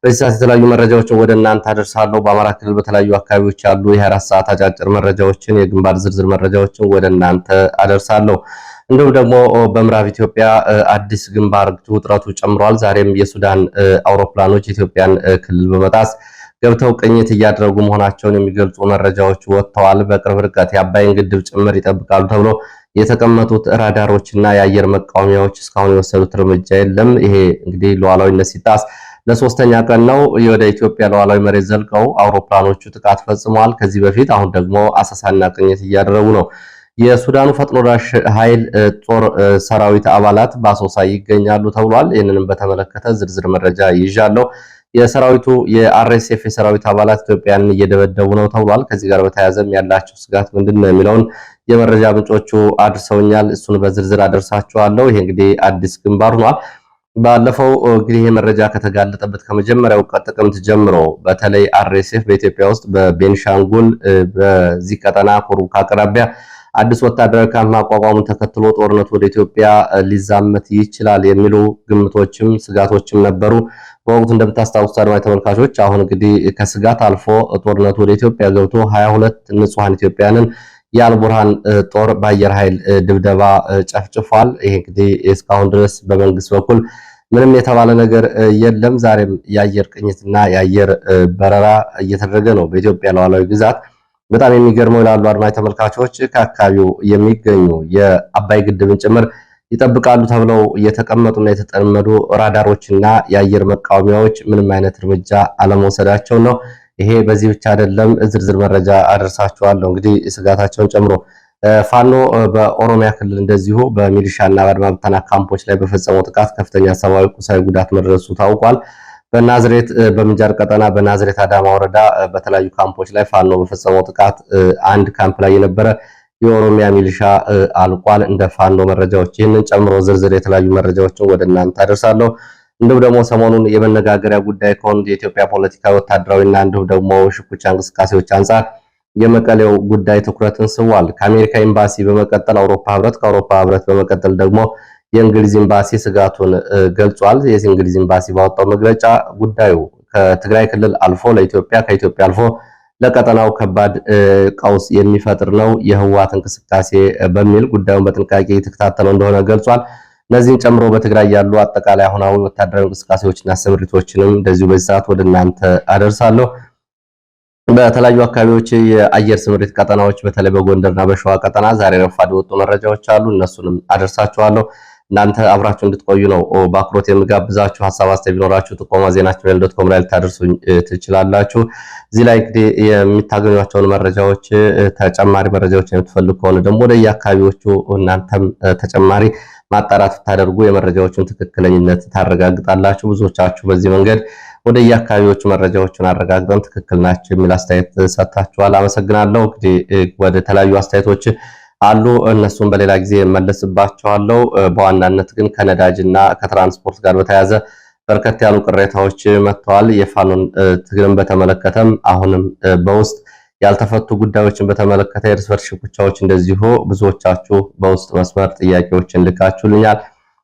በዚህ ሰዓት የተለያዩ መረጃዎችን ወደ እናንተ አደርሳለሁ። በአማራ ክልል በተለያዩ አካባቢዎች ያሉ የ24 ሰዓት አጫጭር መረጃዎችን፣ የግንባር ዝርዝር መረጃዎችን ወደ እናንተ አደርሳለሁ። እንዲሁም ደግሞ በምዕራብ ኢትዮጵያ አዲስ ግንባር ውጥረቱ ጨምሯል። ዛሬም የሱዳን አውሮፕላኖች የኢትዮጵያን ክልል በመጣስ ገብተው ቅኝት እያደረጉ መሆናቸውን የሚገልጹ መረጃዎች ወጥተዋል። በቅርብ ርቀት የአባይን ግድብ ጭምር ይጠብቃሉ ተብሎ የተቀመጡት ራዳሮችና የአየር መቃወሚያዎች እስካሁን የወሰዱት እርምጃ የለም። ይሄ እንግዲህ ሉዓላዊነት ሲጣስ ለሶስተኛ ቀን ነው። ወደ ኢትዮጵያ ሉዓላዊ መሬት ዘልቀው አውሮፕላኖቹ ጥቃት ፈጽመዋል። ከዚህ በፊት አሁን ደግሞ አሰሳና ቅኝት እያደረጉ ነው። የሱዳኑ ፈጥኖ ደራሽ ኃይል ጦር ሰራዊት አባላት በአሶሳ ይገኛሉ ተብሏል። ይህንንም በተመለከተ ዝርዝር መረጃ ይዣለሁ። የሰራዊቱ የአርኤስኤፍ የሰራዊት አባላት ኢትዮጵያን እየደበደቡ ነው ተብሏል። ከዚህ ጋር በተያያዘም ያላቸው ስጋት ምንድነው የሚለውን የመረጃ ምንጮቹ አድርሰውኛል። እሱን በዝርዝር አደርሳችኋለሁ። ይሄ እንግዲህ አዲስ ግንባር ሆኗል። ባለፈው እንግዲህ ይሄ መረጃ ከተጋለጠበት ከመጀመሪያው ጥቅምት ጀምሮ በተለይ አርኤስኤፍ በኢትዮጵያ ውስጥ በቤንሻንጉል በዚህ ቀጠና ኮሩካ አቅራቢያ አዲስ ወታደራዊ ካምፕ ማቋቋሙን ተከትሎ ጦርነቱ ወደ ኢትዮጵያ ሊዛመት ይችላል የሚሉ ግምቶችም ስጋቶችም ነበሩ። በወቅቱ እንደምታስታውሱት አድማጭ ተመልካቾች አሁን እንግዲህ ከስጋት አልፎ ጦርነቱ ወደ ኢትዮጵያ ገብቶ 22 ንጹሃን ኢትዮጵያንን የአልቡርሃን ጦር በአየር ኃይል ድብደባ ጨፍጭፏል። ይሄ እንግዲህ እስካሁን ድረስ በመንግስት በኩል ምንም የተባለ ነገር የለም። ዛሬም የአየር ቅኝትና የአየር በረራ እየተደረገ ነው በኢትዮጵያ ሉዓላዊ ግዛት። በጣም የሚገርመው ይላሉ አድማጭ ተመልካቾች ከአካባቢው የሚገኙ የአባይ ግድብን ጭምር ይጠብቃሉ ተብለው የተቀመጡና የተጠመዱ ራዳሮችና የአየር መቃወሚያዎች ምንም አይነት እርምጃ አለመውሰዳቸው ነው። ይሄ በዚህ ብቻ አይደለም። ዝርዝር መረጃ አደርሳችኋለሁ። እንግዲህ ስጋታቸውን ጨምሮ ፋኖ በኦሮሚያ ክልል እንደዚሁ በሚሊሻና በአድማ ብተና ካምፖች ላይ በፈጸመው ጥቃት ከፍተኛ ሰብአዊ፣ ቁሳዊ ጉዳት መድረሱ ታውቋል። በናዝሬት በምንጃር ቀጠና በናዝሬት አዳማ ወረዳ በተለያዩ ካምፖች ላይ ፋኖ በፈጸመው ጥቃት አንድ ካምፕ ላይ የነበረ የኦሮሚያ ሚሊሻ አልቋል። እንደ ፋኖ መረጃዎች ይህንን ጨምሮ ዝርዝር የተለያዩ መረጃዎችን ወደ እናንተ አደርሳለሁ። እንዲሁም ደግሞ ሰሞኑን የመነጋገሪያ ጉዳይ ከሆኑ የኢትዮጵያ ፖለቲካዊ፣ ወታደራዊና እንዲሁም ደግሞ ሽኩቻ እንቅስቃሴዎች አንጻር የመቀሌው ጉዳይ ትኩረትን ስቧል። ከአሜሪካ ኤምባሲ በመቀጠል አውሮፓ ህብረት፣ ከአውሮፓ ህብረት በመቀጠል ደግሞ የእንግሊዝ ኤምባሲ ስጋቱን ገልጿል። የእንግሊዝ ኤምባሲ ባወጣው መግለጫ ጉዳዩ ከትግራይ ክልል አልፎ ለኢትዮጵያ ከኢትዮጵያ አልፎ ለቀጠናው ከባድ ቀውስ የሚፈጥር ነው የህወሓት እንቅስቃሴ በሚል ጉዳዩን በጥንቃቄ የተከታተለው እንደሆነ ገልጿል። እነዚህን ጨምሮ በትግራይ ያሉ አጠቃላይ አሁናዊ ወታደራዊ እንቅስቃሴዎችና ስምሪቶችንም እንደዚሁ በዚህ ሰዓት ወደ እናንተ አደርሳለሁ። በተለያዩ አካባቢዎች የአየር ስምሪት ቀጠናዎች በተለይ በጎንደርና በሸዋ ቀጠና ዛሬ ረፋድ የወጡ መረጃዎች አሉ። እነሱንም አደርሳችኋለሁ። እናንተ አብራችሁ እንድትቆዩ ነው በአክብሮት የምጋብዛችሁ። ሀሳብ አስተያየት ቢኖራችሁ ጥቆማ ዜናችን@gmail.com ላይ ልታደርሱኝ ትችላላችሁ። እዚህ ላይ እንግዲህ የምታገኟቸውን መረጃዎች ተጨማሪ መረጃዎች የምትፈልጉ ከሆነ ደግሞ ወደ የአካባቢዎቹ እናንተም ተጨማሪ ማጣራት ታደርጉ የመረጃዎችን ትክክለኝነት ታረጋግጣላችሁ። ብዙዎቻችሁ በዚህ መንገድ ወደ የአካባቢዎቹ መረጃዎችን አረጋግጠን ትክክል ናቸው የሚል አስተያየት ሰጥታችኋል። አመሰግናለሁ። እንግዲህ ወደ ተለያዩ አስተያየቶች አሉ፣ እነሱን በሌላ ጊዜ መለስባቸዋለሁ። በዋናነት ግን ከነዳጅና ከትራንስፖርት ጋር በተያያዘ በርከት ያሉ ቅሬታዎች መጥተዋል። የፋኖን ትግልን በተመለከተም አሁንም በውስጥ ያልተፈቱ ጉዳዮችን በተመለከተ የእርስ በርስ ሽኩቻዎች እንደዚሁ ብዙዎቻችሁ በውስጥ መስመር ጥያቄዎችን ልካችሁልኛል።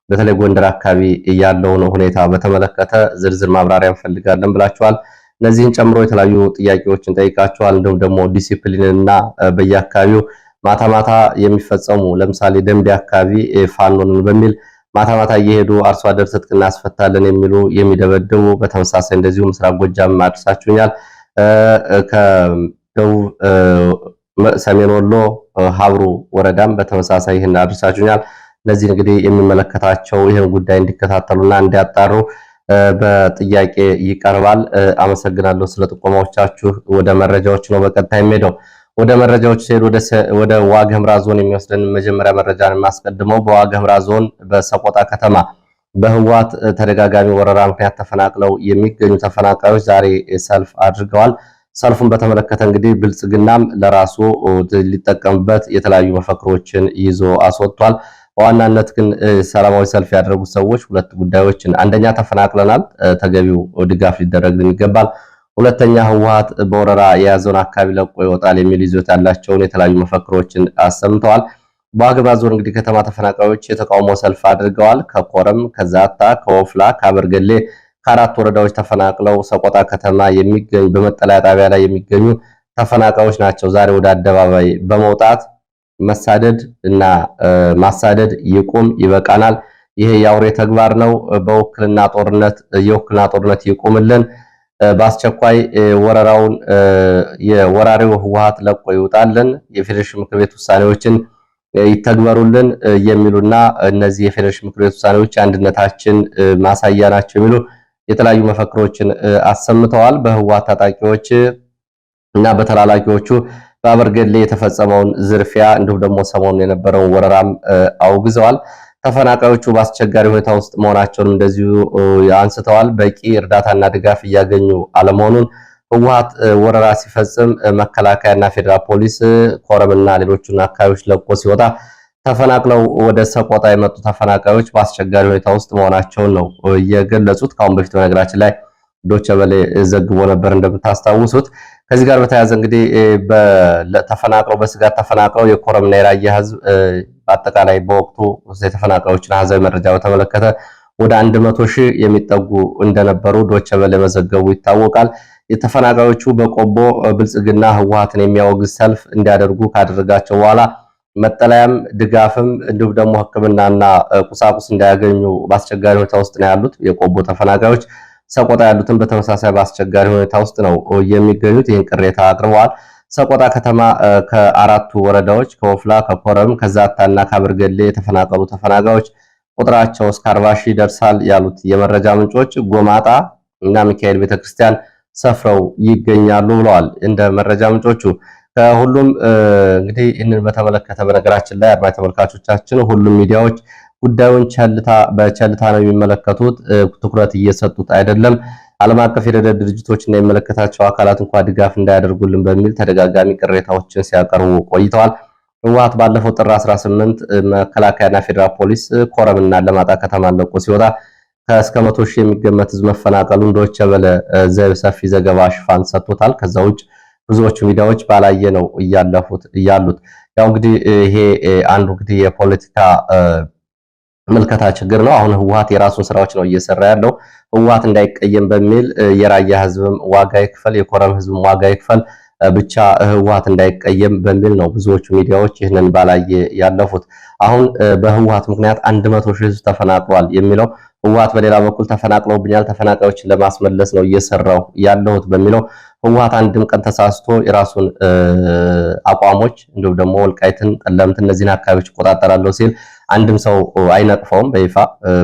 በተለይ ጎንደር አካባቢ ያለውን ሁኔታ በተመለከተ ዝርዝር ማብራሪያ እንፈልጋለን ብላችኋል። እነዚህን ጨምሮ የተለያዩ ጥያቄዎችን ጠይቃችኋል። እንዲሁም ደግሞ ዲሲፕሊንና በየአካባቢው ማታ ማታ የሚፈጸሙ ለምሳሌ ደንቢ አካባቢ ፋኖን በሚል ማታ ማታ እየሄዱ አርሶ አደር ትጥቅ እናስፈታለን የሚሉ የሚደበድቡ፣ በተመሳሳይ እንደዚሁ ምስራቅ ጎጃም አድርሳችሁኛል። ከደቡብ ሰሜን ወሎ ሀብሩ ወረዳም በተመሳሳይ ይህን አድርሳችሁኛል። እነዚህ እንግዲህ የሚመለከታቸው ይህን ጉዳይ እንዲከታተሉና እንዲያጣሩ በጥያቄ ይቀርባል። አመሰግናለሁ ስለ ጥቆማዎቻችሁ። ወደ መረጃዎች ነው በቀጣይ የምሄደው። ወደ መረጃዎች ሲሄድ ወደ ዋግ ኽምራ ዞን የሚወስደን መጀመሪያ መረጃን የማስቀድመው በዋግ ኽምራ ዞን በሰቆጣ ከተማ በህወሓት ተደጋጋሚ ወረራ ምክንያት ተፈናቅለው የሚገኙ ተፈናቃዮች ዛሬ ሰልፍ አድርገዋል። ሰልፉን በተመለከተ እንግዲህ ብልጽግናም ለራሱ ሊጠቀምበት የተለያዩ መፈክሮችን ይዞ አስወጥቷል። በዋናነት ግን ሰላማዊ ሰልፍ ያደረጉት ሰዎች ሁለት ጉዳዮችን፣ አንደኛ ተፈናቅለናል፣ ተገቢው ድጋፍ ሊደረግልን ይገባል፣ ሁለተኛ ህወሓት በወረራ የያዘውን አካባቢ ለቆ ይወጣል የሚል ይዞት ያላቸውን የተለያዩ መፈክሮችን አሰምተዋል። በዋግ ኽምራ ዞን እንግዲህ ከተማ ተፈናቃዮች የተቃውሞ ሰልፍ አድርገዋል። ከኮረም፣ ከዛታ፣ ከወፍላ፣ ከአበርገሌ፣ ከአራት ወረዳዎች ተፈናቅለው ሰቆጣ ከተማ የሚገኙ በመጠለያ ጣቢያ ላይ የሚገኙ ተፈናቃዮች ናቸው። ዛሬ ወደ አደባባይ በመውጣት መሳደድ እና ማሳደድ ይቁም፣ ይበቃናል፣ ይሄ የአውሬ ተግባር ነው፣ የውክልና ጦርነት ይቁምልን፣ በአስቸኳይ የወራሪው ህወሓት ለቆ ይውጣልን፣ የፌዴሬሽን ምክር ቤት ውሳኔዎችን ይተግበሩልን የሚሉና እነዚህ የፌዴሬሽን ምክር ቤት ውሳኔዎች አንድነታችን ማሳያ ናቸው የሚሉ የተለያዩ መፈክሮችን አሰምተዋል። በህወሓት ታጣቂዎች እና በተላላኪዎቹ በአበርገሌ የተፈጸመውን ዝርፊያ እንዲሁም ደግሞ ሰሞኑን የነበረውን ወረራም አውግዘዋል። ተፈናቃዮቹ በአስቸጋሪ ሁኔታ ውስጥ መሆናቸውን እንደዚሁ አንስተዋል። በቂ እርዳታና ድጋፍ እያገኙ አለመሆኑን ህወሓት ወረራ ሲፈጽም መከላከያና ፌዴራል ፖሊስ ኮረምና ሌሎቹን አካባቢዎች ለቆ ሲወጣ ተፈናቅለው ወደ ሰቆጣ የመጡ ተፈናቃዮች በአስቸጋሪ ሁኔታ ውስጥ መሆናቸውን ነው የገለጹት። ከአሁን በፊት በነገራችን ላይ ዶቼ ቬለ ዘግቦ ነበር እንደምታስታውሱት። ከዚህ ጋር በተያያዘ እንግዲህ በስጋት ተፈናቅለው የኮረምና የራያ ህዝብ በአጠቃላይ በወቅቱ የተፈናቃዮችን አሃዛዊ መረጃ በተመለከተ ወደ 100 ሺህ የሚጠጉ እንደነበሩ ዶቼ ቬለ መዘገቡ ይታወቃል። የተፈናቃዮቹ በቆቦ ብልጽግና ህወሓትን የሚያወግዝ ሰልፍ እንዲያደርጉ ካደረጋቸው በኋላ መጠለያም ድጋፍም እንዲሁም ደግሞ ሕክምናና ቁሳቁስ እንዳያገኙ በአስቸጋሪ ሁኔታ ውስጥ ነው ያሉት የቆቦ ተፈናቃዮች። ሰቆጣ ያሉትን በተመሳሳይ በአስቸጋሪ ሁኔታ ውስጥ ነው የሚገኙት። ይህን ቅሬታ አቅርበዋል። ሰቆጣ ከተማ ከአራቱ ወረዳዎች ከወፍላ፣ ከኮረም፣ ከዛታና ከአበርገሌ የተፈናቀሉ ተፈናቃዮች ቁጥራቸው እስከ 40 ሺህ ይደርሳል ያሉት የመረጃ ምንጮች ጎማጣ እና ሚካኤል ቤተክርስቲያን ሰፍረው ይገኛሉ ብለዋል። እንደ መረጃ ምንጮቹ ከሁሉም እንግዲህ ይህንን በተመለከተ በነገራችን ላይ አድማጭ ተመልካቾቻችን ሁሉም ሚዲያዎች ጉዳዩን በቸልታ ነው የሚመለከቱት፣ ትኩረት እየሰጡት አይደለም። ዓለም አቀፍ የረድኤት ድርጅቶችና የሚመለከታቸው አካላት እንኳን ድጋፍ እንዳያደርጉልን በሚል ተደጋጋሚ ቅሬታዎችን ሲያቀርቡ ቆይተዋል። ህወሓት ባለፈው ጥር 18 መከላከያና ፌዴራል ፖሊስ ኮረምና አላማጣ ከተማን ለቆ ሲወጣ እስከ 100 ሺህ የሚገመት ህዝብ መፈናቀሉን ዶቼ ቬለ ሰፊ ዘገባ ሽፋን ሰጥቶታል። ከዛ ውጭ ብዙዎቹ ሚዲያዎች ባላየ ነው ያሉት። ያው እንግዲህ ይሄ አንዱ እንግዲህ የፖለቲካ ምልከታ ችግር ነው። አሁን ህወሓት የራሱን ስራዎች ነው እየሰራ ያለው። ህወሓት እንዳይቀየም በሚል የራያ ህዝብም ዋጋ ይክፈል፣ የኮረም ህዝብም ዋጋ ይክፈል፣ ብቻ ህወሓት እንዳይቀየም በሚል ነው ብዙዎቹ ሚዲያዎች ይህንን ባላየ ያለፉት። አሁን በህወሓት ምክንያት 100 ሺህ ህዝብ ተፈናቅሏል የሚለው ህወሓት በሌላ በኩል ተፈናቅለውብኛል፣ ተፈናቃዮችን ለማስመለስ ነው እየሰራው ያለሁት በሚለው ህወሓት አንድም ቀን ተሳስቶ የራሱን አቋሞች እንዲሁም ደግሞ ወልቃይትን፣ ጠለምትን እነዚህን አካባቢዎች እቆጣጠራለሁ ሲል አንድም ሰው አይነቅፈውም በይፋ።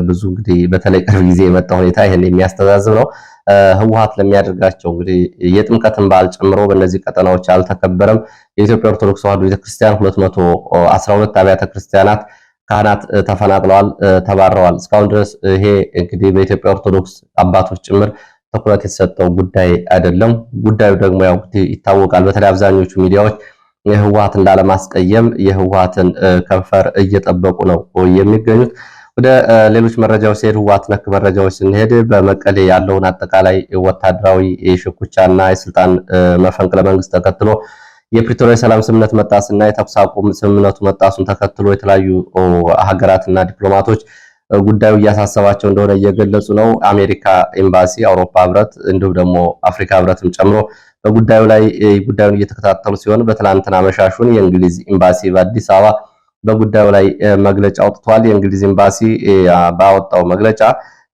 ብዙ እንግዲህ በተለይ ቅርብ ጊዜ የመጣ ሁኔታ ይሄን የሚያስተዛዝብ ነው። ህወሓት ለሚያደርጋቸው እንግዲህ የጥምቀትን በዓል ጨምሮ በእነዚህ ቀጠናዎች አልተከበረም። የኢትዮጵያ ኦርቶዶክስ ተዋሕዶ ቤተክርስቲያን 212 አብያተ ክርስቲያናት ካህናት ተፈናቅለዋል፣ ተባረዋል። እስካሁን ድረስ ይሄ እንግዲህ በኢትዮጵያ ኦርቶዶክስ አባቶች ጭምር ትኩረት የተሰጠው ጉዳይ አይደለም። ጉዳዩ ደግሞ ያው ይታወቃል። በተለይ አብዛኞቹ ሚዲያዎች የህወሓትን ላለማስቀየም የህወሓትን ከንፈር እየጠበቁ ነው የሚገኙት። ወደ ሌሎች መረጃዎች ሲሄድ ህወሓት ነክ መረጃዎች ስንሄድ በመቀሌ ያለውን አጠቃላይ ወታደራዊ የሽኩቻና የስልጣን መፈንቅለ መንግስት ተከትሎ የፕሪቶሪያ የሰላም ስምምነት መጣስና የተኩስ አቁም ስምምነቱ መጣሱን ተከትሎ የተለያዩ ሀገራትና ዲፕሎማቶች ጉዳዩ እያሳሰባቸው እንደሆነ እየገለጹ ነው። አሜሪካ ኤምባሲ፣ አውሮፓ ህብረት እንዲሁም ደግሞ አፍሪካ ህብረትም ጨምሮ በጉዳዩ ላይ ጉዳዩን እየተከታተሉ ሲሆን በትላንትና አመሻሹን የእንግሊዝ ኤምባሲ በአዲስ አበባ በጉዳዩ ላይ መግለጫ አውጥቷል። የእንግሊዝ ኤምባሲ ባወጣው መግለጫ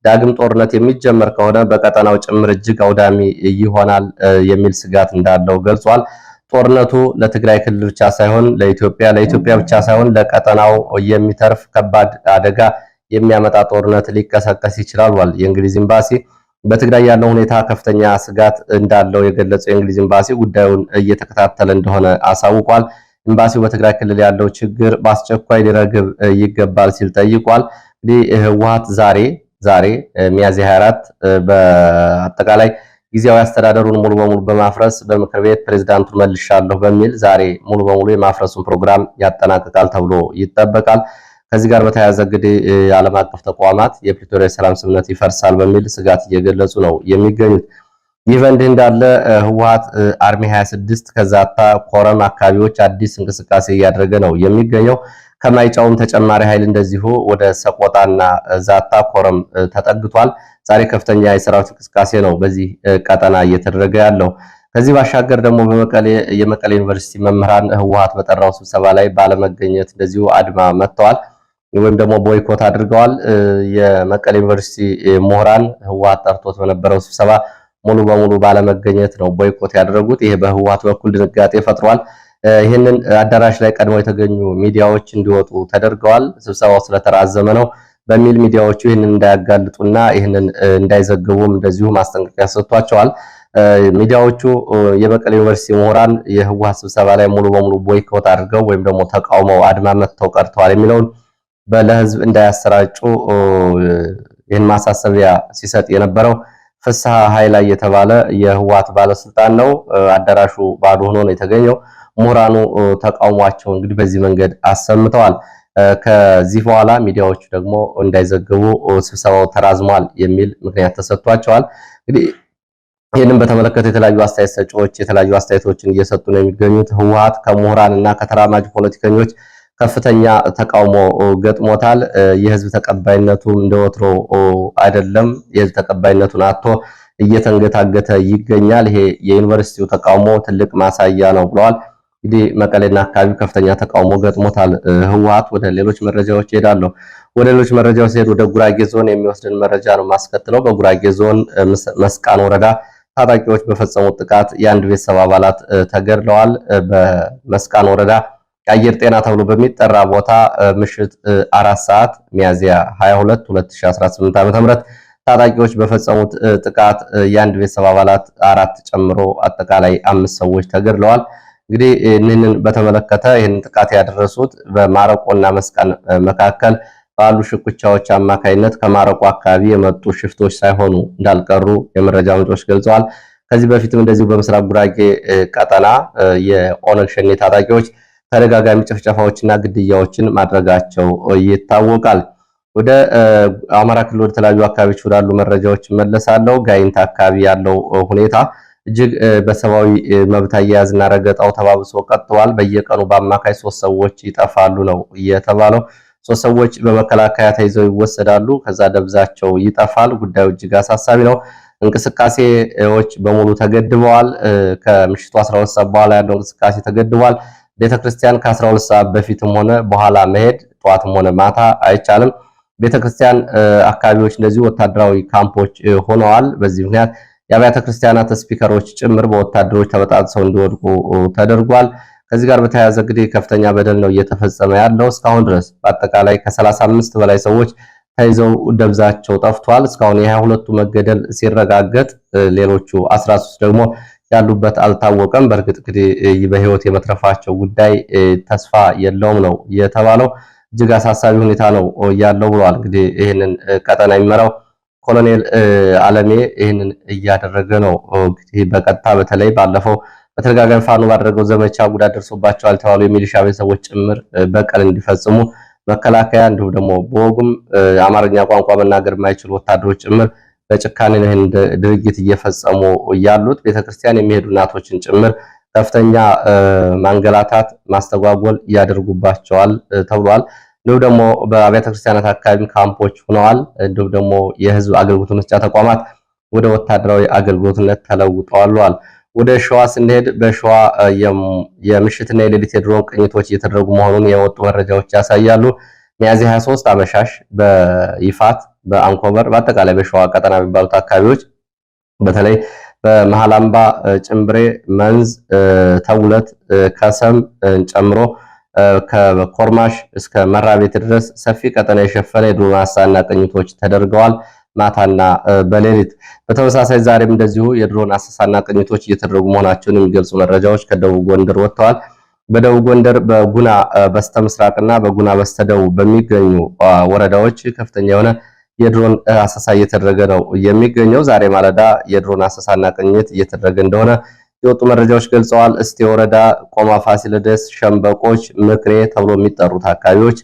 ዳግም ጦርነት የሚጀመር ከሆነ በቀጠናው ጭምር እጅግ አውዳሚ ይሆናል የሚል ስጋት እንዳለው ገልጿል። ጦርነቱ ለትግራይ ክልል ብቻ ሳይሆን ለኢትዮጵያ ብቻ ሳይሆን ለቀጠናው የሚተርፍ ከባድ አደጋ የሚያመጣ ጦርነት ሊቀሰቀስ ይችላል ብሏል። የእንግሊዝ ኤምባሲ በትግራይ ያለው ሁኔታ ከፍተኛ ስጋት እንዳለው የገለጸው የእንግሊዝ ኤምባሲ ጉዳዩን እየተከታተለ እንደሆነ አሳውቋል። ኤምባሲው በትግራይ ክልል ያለው ችግር በአስቸኳይ ሊረግብ ይገባል ሲል ጠይቋል። እንግዲህ ህወሓት ዛሬ ሚያዝያ 24 በአጠቃላይ ጊዜያዊ አስተዳደሩን ሙሉ በሙሉ በማፍረስ በምክር ቤት ፕሬዝዳንቱን መልሻለሁ በሚል ዛሬ ሙሉ በሙሉ የማፍረሱን ፕሮግራም ያጠናቅቃል ተብሎ ይጠበቃል። ከዚህ ጋር በተያያዘ እንግዲህ ዓለም አቀፍ ተቋማት የፕሪቶሪያ ሰላም ስምምነት ይፈርሳል በሚል ስጋት እየገለጹ ነው የሚገኙት። ይህ በእንዲህ እንዳለ ህወሓት አርሚ 26 ከዛታ ኮረም አካባቢዎች አዲስ እንቅስቃሴ እያደረገ ነው የሚገኘው። ከማይጫውም ተጨማሪ ኃይል እንደዚሁ ወደ ሰቆጣና ዛታ ኮረም ተጠግቷል። ዛሬ ከፍተኛ የሰራዊት እንቅስቃሴ ነው በዚህ ቀጠና እየተደረገ ያለው። ከዚህ ባሻገር ደግሞ የመቀሌ ዩኒቨርሲቲ መምህራን ህወሓት በጠራው ስብሰባ ላይ ባለመገኘት እንደዚሁ አድማ መጥተዋል ወይም ደግሞ ቦይኮት አድርገዋል። የመቀሌ ዩኒቨርሲቲ ምሁራን ህወሓት ጠርቶት በነበረው ስብሰባ ሙሉ በሙሉ ባለመገኘት ነው ቦይኮት ያደረጉት። ይሄ በህወሓት በኩል ድንጋጤ ፈጥሯል። ይህንን አዳራሽ ላይ ቀድሞ የተገኙ ሚዲያዎች እንዲወጡ ተደርገዋል። ስብሰባው ስለተራዘመ ነው በሚል ሚዲያዎቹ ይህንን እንዳያጋልጡና ይህንን እንዳይዘግቡም እንደዚሁ ማስጠንቀቂያ ሰጥቷቸዋል። ሚዲያዎቹ የመቀሌ ዩኒቨርሲቲ ምሁራን የህወሓት ስብሰባ ላይ ሙሉ በሙሉ ቦይኮት አድርገው ወይም ደግሞ ተቃውመው አድማ መጥተው ቀርተዋል የሚለውን ለህዝብ እንዳያሰራጩ ይህን ማሳሰቢያ ሲሰጥ የነበረው ፍስሐ ኃይላ የተባለ የህወሓት ባለስልጣን ነው። አዳራሹ ባዶ ሆኖ ነው የተገኘው። ምሁራኑ ተቃውሟቸው እንግዲህ በዚህ መንገድ አሰምተዋል። ከዚህ በኋላ ሚዲያዎቹ ደግሞ እንዳይዘግቡ ስብሰባው ተራዝሟል የሚል ምክንያት ተሰጥቷቸዋል። እንግዲህ ይህንን በተመለከተ የተለያዩ አስተያየት ሰጪዎች የተለያዩ አስተያየቶችን እየሰጡ ነው የሚገኙት። ህወሓት ከምሁራን እና ከተራማጅ ፖለቲከኞች ከፍተኛ ተቃውሞ ገጥሞታል። የህዝብ ተቀባይነቱ እንደወትሮ አይደለም። የህዝብ ተቀባይነቱን አጥቶ እየተንገታገተ ይገኛል። ይሄ የዩኒቨርሲቲው ተቃውሞ ትልቅ ማሳያ ነው ብለዋል። እንግዲህ መቀሌና አካባቢው ከፍተኛ ተቃውሞ ገጥሞታል ህወሓት። ወደ ሌሎች መረጃዎች እሄዳለሁ። ወደ ሌሎች መረጃዎች ሲሄድ ወደ ጉራጌ ዞን የሚወስድን መረጃ ነው ማስከትለው። በጉራጌ ዞን መስቃን ወረዳ ታጣቂዎች በፈጸሙት ጥቃት የአንድ ቤተሰብ አባላት ተገድለዋል። በመስቃን ወረዳ የአየር ጤና ተብሎ በሚጠራ ቦታ ምሽት 4 ሰዓት ሚያዝያ 22 2018 ዓ.ም ታጣቂዎች በፈጸሙት ጥቃት የአንድ ቤተሰብ አባላት 4 ጨምሮ አጠቃላይ 5 ሰዎች ተገድለዋል። እንግዲህ ይህንን በተመለከተ ይህንን ጥቃት ያደረሱት በማረቆና መስቃን መካከል ባሉ ሽኩቻዎች አማካይነት ከማረቆ አካባቢ የመጡ ሽፍቶች ሳይሆኑ እንዳልቀሩ የመረጃ ምንጮች ገልጸዋል። ከዚህ በፊትም እንደዚሁ በምስራቅ ጉራጌ ቀጠና የኦነግ ሸኔ ታጣቂዎች ተደጋጋሚ ጭፍጨፋዎችና ግድያዎችን ማድረጋቸው ይታወቃል። ወደ አማራ ክልል ወደ ተለያዩ አካባቢዎች ወዳሉ መረጃዎች መለሳለሁ። ጋይንት አካባቢ ያለው ሁኔታ እጅግ በሰብአዊ መብት አያያዝና ረገጣው ተባብሶ ቀጥሏል። በየቀኑ በአማካይ 3 ሰዎች ይጠፋሉ ነው የተባለው። 3 ሰዎች በመከላከያ ተይዘው ይወሰዳሉ፣ ከዛ ደብዛቸው ይጠፋል። ጉዳዩ እጅግ አሳሳቢ ነው። እንቅስቃሴዎች በሙሉ ተገድበዋል። ከምሽቱ 12 ሰዓት በኋላ ያለው እንቅስቃሴ ተገድቧል። ቤተክርስቲያን ከ12 ሰዓት በፊትም ሆነ በኋላ መሄድ ጠዋትም ሆነ ማታ አይቻልም። ቤተክርስቲያን አካባቢዎች እንደዚሁ ወታደራዊ ካምፖች ሆነዋል። በዚህ ምክንያት የአብያተ ክርስቲያናት ስፒከሮች ጭምር በወታደሮች ተበጣጥሰው እንዲወድቁ ተደርጓል። ከዚህ ጋር በተያያዘ እንግዲህ ከፍተኛ በደል ነው እየተፈጸመ ያለው። እስካሁን ድረስ በአጠቃላይ ከ35 በላይ ሰዎች ተይዘው ደብዛቸው ጠፍቷል። እስካሁን የ22ቱ መገደል ሲረጋገጥ ሌሎቹ 13 ደግሞ ያሉበት አልታወቀም። በእርግጥ እንግዲህ በህይወት የመትረፋቸው ጉዳይ ተስፋ የለውም ነው የተባለው። እጅግ አሳሳቢ ሁኔታ ነው ያለው ብለዋል። እንግዲህ ይህንን ቀጠና የሚመራው ኮሎኔል አለሜ ይህንን እያደረገ ነው። እንግዲህ በቀጥታ በተለይ ባለፈው በተደጋጋሚ ፋኖ ባደረገው ዘመቻ ጉዳት ደርሶባቸዋል የተባሉ የሚሊሻ ቤተሰቦች ጭምር በቀል እንዲፈጽሙ መከላከያ እንዲሁም ደግሞ በወጉም አማርኛ ቋንቋ መናገር የማይችሉ ወታደሮች ጭምር በጭካኔ ይህን ድርጊት እየፈጸሙ ያሉት። ቤተክርስቲያን የሚሄዱ እናቶችን ጭምር ከፍተኛ ማንገላታት፣ ማስተጓጎል እያደርጉባቸዋል ተብሏል። እንዲሁም ደግሞ በአብያተ ክርስቲያናት አካባቢ ካምፖች ሆነዋል። እንዲሁም ደግሞ የህዝብ አገልግሎት መስጫ ተቋማት ወደ ወታደራዊ አገልግሎትነት ተለውጠዋል። ወደ ሸዋ ስንሄድ በሸዋ የምሽትና የሌሊት የድሮን ቅኝቶች እየተደረጉ መሆኑን የወጡ መረጃዎች ያሳያሉ። ሚያዝያ 23 አመሻሽ በይፋት በአንኮበር በአጠቃላይ በሸዋ ቀጠና የሚባሉት አካባቢዎች በተለይ በመሃል አምባ፣ ጭምብሬ፣ መንዝ፣ ተውለት፣ ከሰም ጨምሮ ከኮርማሽ እስከ መራቤት ድረስ ሰፊ ቀጠና የሸፈነ የድሮን አሳና ቅኝቶች ተደርገዋል። ማታና በሌሊት በተመሳሳይ ዛሬም እንደዚሁ የድሮን አሰሳና ቅኝቶች እየተደረጉ መሆናቸውን የሚገልጹ መረጃዎች ከደቡብ ጎንደር ወጥተዋል። በደቡብ ጎንደር በጉና በስተምስራቅና በጉና በስተደቡብ በሚገኙ ወረዳዎች ከፍተኛ የሆነ የድሮን አሰሳ እየተደረገ ነው የሚገኘው። ዛሬ ማለዳ የድሮን አሰሳና ቅኝት እየተደረገ እንደሆነ የወጡ መረጃዎች ገልጸዋል። እስቴ ወረዳ፣ ቆማ ፋሲለደስ፣ ሸምበቆች፣ ምክሬ ተብሎ የሚጠሩት አካባቢዎች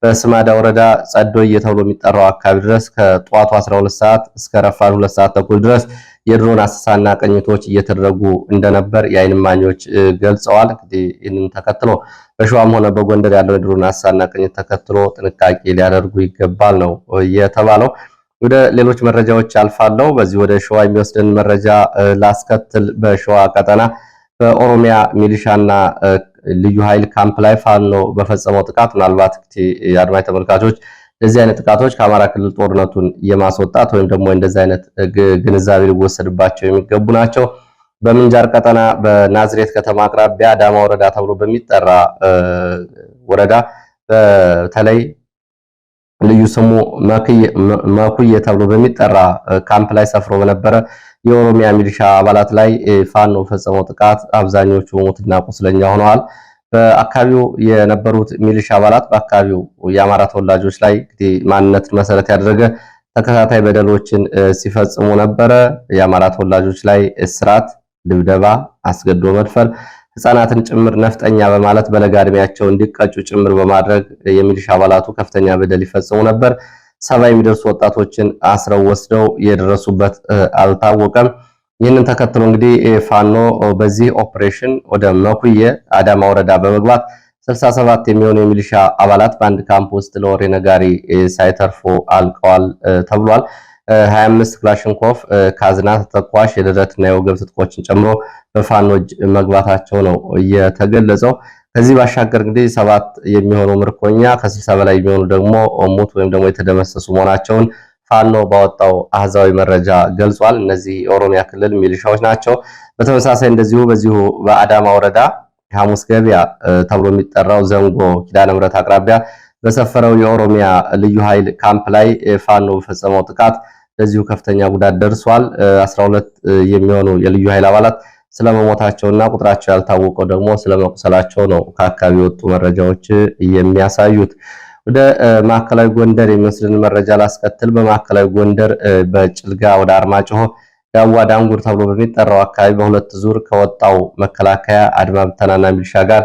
በስማዳ ወረዳ ጸዶዬ ተብሎ የሚጠራው አካባቢ ድረስ ከጠዋቱ 12 ሰዓት እስከ ረፋዱ 2 ሰዓት ተኩል ድረስ የድሮን አሰሳና ቅኝቶች እየተደረጉ እንደነበር የዓይን እማኞች ገልጸዋል። እንግዲህ ይህንን ተከትሎ በሸዋም ሆነ በጎንደር ያለው የድሮን አሰሳና ቅኝት ተከትሎ ጥንቃቄ ሊያደርጉ ይገባል ነው የተባለው። ወደ ሌሎች መረጃዎች አልፋለሁ። በዚህ ወደ ሸዋ የሚወስድን መረጃ ላስከትል። በሸዋ ቀጠና በኦሮሚያ ሚሊሻና ልዩ ኃይል ካምፕ ላይ ፋኖ በፈጸመው ጥቃት ምናልባት የአድማጭ ተመልካቾች እንደዚህ አይነት ጥቃቶች ከአማራ ክልል ጦርነቱን የማስወጣት ወይም ደግሞ እንደዚህ አይነት ግንዛቤ ሊወሰድባቸው የሚገቡ ናቸው። በምንጃር ቀጠና በናዝሬት ከተማ አቅራቢያ አዳማ ወረዳ ተብሎ በሚጠራ ወረዳ በተለይ ልዩ ስሙ መኩዬ ተብሎ በሚጠራ ካምፕ ላይ ሰፍሮ በነበረ የኦሮሚያ ሚሊሻ አባላት ላይ ፋኖ ፈጸመው ጥቃት አብዛኞቹ ሞትና ቁስለኛ ሆነዋል። በአካባቢው የነበሩት ሚሊሻ አባላት በአካባቢው የአማራ ተወላጆች ላይ እንግዲህ ማንነትን መሰረት ያደረገ ተከታታይ በደሎችን ሲፈጽሙ ነበረ። የአማራ ተወላጆች ላይ እስራት፣ ድብደባ፣ አስገድዶ መድፈር፣ ህፃናትን ጭምር ነፍጠኛ በማለት በለጋ ዕድሜያቸው እንዲቀጩ ጭምር በማድረግ የሚሊሻ አባላቱ ከፍተኛ በደል ይፈጽሙ ነበር። 70 የሚደርሱ ወጣቶችን አስረው ወስደው የደረሱበት አልታወቀም። ይህንን ተከትሎ እንግዲህ ፋኖ በዚህ ኦፕሬሽን ወደ መኩዬ አዳማ ወረዳ በመግባት 67 የሚሆኑ የሚሊሻ አባላት በአንድ ካምፕ ውስጥ ለወሬ ነጋሪ ሳይተርፉ አልቀዋል ተብሏል። 25 ክላሽንኮቭ፣ ካዝና፣ ተተኳሽ፣ የደረትና የወገብ ትጥቆችን ጨምሮ በፋኖ እጅ መግባታቸው ነው የተገለጸው። ከዚህ ባሻገር እንግዲህ 7 የሚሆኑ ምርኮኛ ከ60 በላይ የሚሆኑ ደግሞ ሞት ወይም ደግሞ የተደመሰሱ መሆናቸውን ፋኖ ባወጣው አሃዛዊ መረጃ ገልጿል። እነዚህ የኦሮሚያ ክልል ሚሊሻዎች ናቸው። በተመሳሳይ እንደዚሁ በዚሁ በአዳማ ወረዳ ሐሙስ ገበያ ተብሎ የሚጠራው ዘንጎ ኪዳነ ምሕረት አቅራቢያ በሰፈረው የኦሮሚያ ልዩ ኃይል ካምፕ ላይ ፋኖ በፈጸመው ጥቃት ለዚሁ ከፍተኛ ጉዳት ደርሷል። 12 የሚሆኑ የልዩ ኃይል አባላት ስለመሞታቸውና ቁጥራቸው ያልታወቀው ደግሞ ስለመቁሰላቸው ነው ከአካባቢ የወጡ መረጃዎች የሚያሳዩት። ወደ ማዕከላዊ ጎንደር የሚወስድን መረጃ ላስከትል። በማዕከላዊ ጎንደር በጭልጋ ወደ አርማጭሆ ዳዋ ዳንጉር ተብሎ በሚጠራው አካባቢ በሁለት ዙር ከወጣው መከላከያ አድማ ብተናና ሚሊሻ ጋር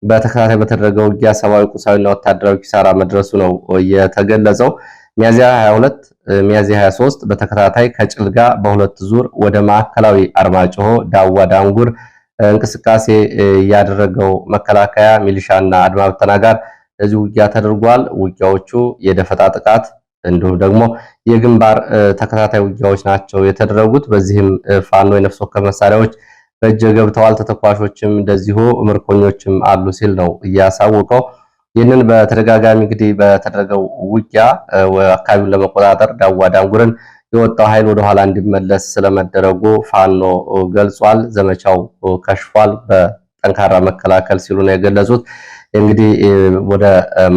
በተከታታይ በተደረገው ውጊያ ሰብአዊ፣ ቁሳዊና ወታደራዊ ኪሳራ መድረሱ ነው የተገለጸው። ሚያዚያ 22 ሚያዚያ 23 በተከታታይ ከጭልጋ በሁለት ዙር ወደ ማዕከላዊ አርማጭሆ ዳዋ ዳንጉር እንቅስቃሴ ያደረገው መከላከያ ሚሊሻና አድማ ብተና ጋር ለዚህ ውጊያ ተደርጓል። ውጊያዎቹ የደፈጣ ጥቃት እንዲሁም ደግሞ የግንባር ተከታታይ ውጊያዎች ናቸው የተደረጉት። በዚህም ፋኖ የነፍስ ወከፍ መሳሪያዎች በእጅ ገብተዋል። ተተኳሾችም እንደዚሁ ምርኮኞችም አሉ ሲል ነው እያሳወቀው። ይህንን በተደጋጋሚ እንግዲህ በተደረገው ውጊያ አካባቢውን ለመቆጣጠር ዳዋ ዳንጉርን የወጣው ኃይል ወደኋላ እንዲመለስ ስለመደረጉ ፋኖ ገልጿል። ዘመቻው ከሽፏል፣ በጠንካራ መከላከል ሲሉ ነው የገለጹት። እንግዲህ ወደ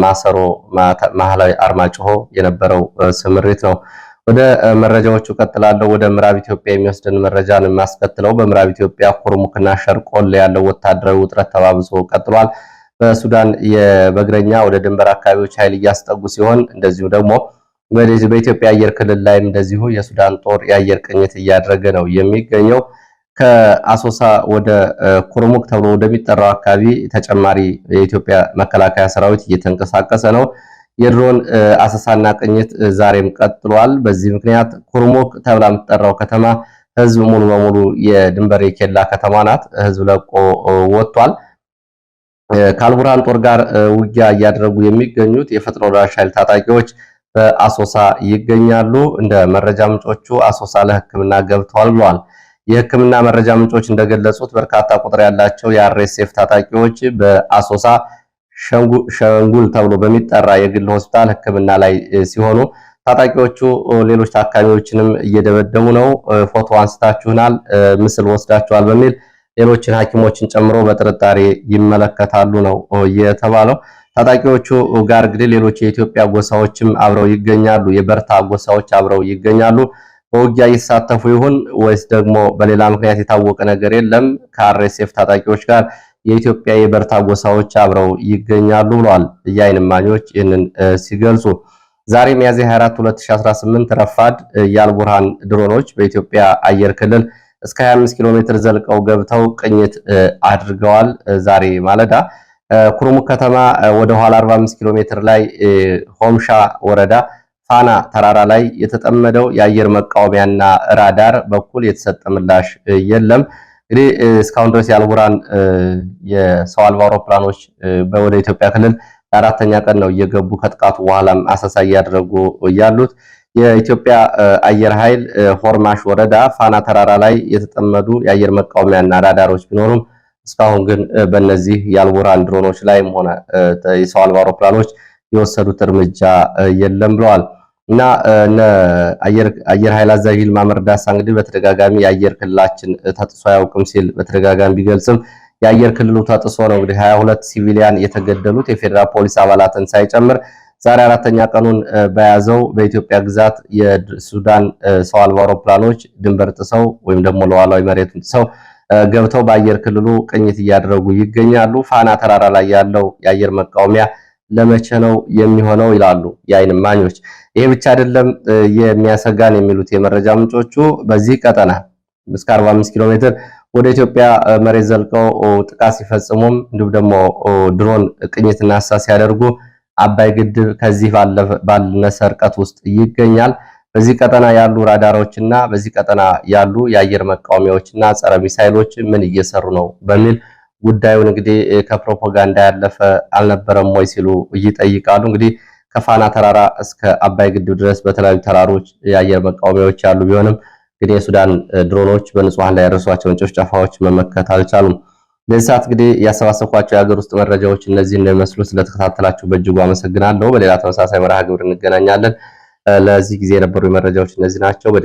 ማሰሮ ማህላዊ አርማጭሆ የነበረው ስምሪት ነው። ወደ መረጃዎቹ ቀጥላለሁ። ወደ ምዕራብ ኢትዮጵያ የሚወስድን መረጃ ነው የሚያስከትለው። በምዕራብ ኢትዮጵያ ኩርሙክና ሸርቆል ያለው ወታደራዊ ውጥረት ተባብሶ ቀጥሏል። በሱዳን በእግረኛ ወደ ድንበር አካባቢዎች ኃይል እያስጠጉ ሲሆን እንደዚሁ ደግሞ በኢትዮጵያ አየር ክልል ላይም እንደዚሁ የሱዳን ጦር የአየር ቅኝት እያደረገ ነው የሚገኘው። ከአሶሳ ወደ ኩርሙክ ተብሎ ወደሚጠራው አካባቢ ተጨማሪ የኢትዮጵያ መከላከያ ሰራዊት እየተንቀሳቀሰ ነው። የድሮን አሰሳና ቅኝት ዛሬም ቀጥሏል። በዚህ ምክንያት ኩርሙክ ተብላ የምትጠራው ከተማ ህዝብ ሙሉ በሙሉ የድንበር የኬላ ከተማ ናት። ህዝብ ለቆ ወጥቷል። ከአልቡርሃን ጦር ጋር ውጊያ እያደረጉ የሚገኙት የፈጥኖ ደራሽ ኃይል ታጣቂዎች በአሶሳ ይገኛሉ። እንደ መረጃ ምንጮቹ አሶሳ ለሕክምና ገብተዋል ብለዋል። የሕክምና መረጃ ምንጮች እንደገለጹት በርካታ ቁጥር ያላቸው የአርኤስኤፍ ታጣቂዎች በአሶሳ ሸንጉል ተብሎ በሚጠራ የግል ሆስፒታል ሕክምና ላይ ሲሆኑ ታጣቂዎቹ ሌሎች ታካሚዎችንም እየደበደቡ ነው። ፎቶ አንስታችሁናል፣ ምስል ወስዳችኋል በሚል ሌሎችን ሐኪሞችን ጨምሮ በጥርጣሬ ይመለከታሉ ነው የተባለው። ታጣቂዎቹ ጋር እንግዲህ ሌሎች የኢትዮጵያ ጎሳዎችም አብረው ይገኛሉ። የበርታ ጎሳዎች አብረው ይገኛሉ። በውጊያ እየተሳተፉ ይሁን ወይስ ደግሞ በሌላ ምክንያት የታወቀ ነገር የለም። ከአርኤስኤፍ ታጣቂዎች ጋር የኢትዮጵያ የበርታ ጎሳዎች አብረው ይገኛሉ ብለዋል የዓይን እማኞች ይህንን ሲገልጹ። ዛሬ ሚያዝያ 24 2018 ረፋድ የአልቡርሃን ድሮኖች በኢትዮጵያ አየር ክልል እስከ 25 ኪሎ ሜትር ዘልቀው ገብተው ቅኝት አድርገዋል። ዛሬ ማለዳ ኩርሙክ ከተማ ወደ ኋላ 45 ኪሎ ሜትር ላይ ሆምሻ ወረዳ ፋና ተራራ ላይ የተጠመደው የአየር መቃወሚያና ራዳር በኩል የተሰጠ ምላሽ የለም። እንግዲህ እስካሁን ድረስ የአልቡራን የሰው አልባ አውሮፕላኖች ወደ ኢትዮጵያ ክልል ለአራተኛ ቀን ነው እየገቡ ከጥቃቱ በኋላም አሰሳ እያደረጉ ያሉት። የኢትዮጵያ አየር ኃይል ሆርማሽ ወረዳ ፋና ተራራ ላይ የተጠመዱ የአየር መቃወሚያና ራዳሮች ቢኖሩም እስካሁን ግን በእነዚህ የአልቡራን ድሮኖች ላይም ሆነ የሰው አልባ አውሮፕላኖች የወሰዱት እርምጃ የለም ብለዋል። እና አየር ኃይል አዛዥ ይልማ መርዳሳ እንግዲህ በተደጋጋሚ የአየር ክልላችን ተጥሶ አያውቅም ሲል በተደጋጋሚ ቢገልጽም የአየር ክልሉ ተጥሶ ነው እንግዲህ 22 ሲቪሊያን የተገደሉት የፌዴራል ፖሊስ አባላትን ሳይጨምር ዛሬ አራተኛ ቀኑን በያዘው በኢትዮጵያ ግዛት የሱዳን ሰው አልባ አውሮፕላኖች ድንበር ጥሰው ወይም ደግሞ ሉዓላዊ መሬቱን ጥሰው ገብተው በአየር ክልሉ ቅኝት እያደረጉ ይገኛሉ። ፋና ተራራ ላይ ያለው የአየር መቃወሚያ ለመቼ ነው የሚሆነው ይላሉ የዓይን እማኞች። ይሄ ብቻ አይደለም የሚያሰጋን የሚሉት የመረጃ ምንጮቹ በዚህ ቀጠና እስከ 45 ኪሎ ሜትር ወደ ኢትዮጵያ መሬት ዘልቀው ጥቃት ሲፈጽሙም እንዲሁም ደግሞ ድሮን ቅኝትና አሳስ ሲያደርጉ አባይ ግድብ ከዚህ ባልነሰ ርቀት ውስጥ ይገኛል። በዚህ ቀጠና ያሉ ራዳሮችና በዚህ ቀጠና ያሉ የአየር መቃወሚያዎችና ጸረ ሚሳይሎች ምን እየሰሩ ነው በሚል ጉዳዩን እንግዲህ ከፕሮፓጋንዳ ያለፈ አልነበረም ወይ ሲሉ ይጠይቃሉ። እንግዲህ ከፋና ተራራ እስከ አባይ ግድብ ድረስ በተለያዩ ተራሮች የአየር መቃወሚያዎች ያሉ ቢሆንም እንግዲህ የሱዳን ድሮኖች በንጹሃን ላይ ያደረሷቸውን ጭፍጨፋዎች መመከት አልቻሉም። ለዚህ ሰዓት እንግዲህ ያሰባሰብኳቸው የሀገር ውስጥ መረጃዎች እነዚህ እንደሚመስሉ ስለተከታተላችሁ በእጅጉ አመሰግናለሁ። በሌላ ተመሳሳይ መርሃ ግብር እንገናኛለን። ለዚህ ጊዜ የነበሩ መረጃዎች እነዚህ ናቸው።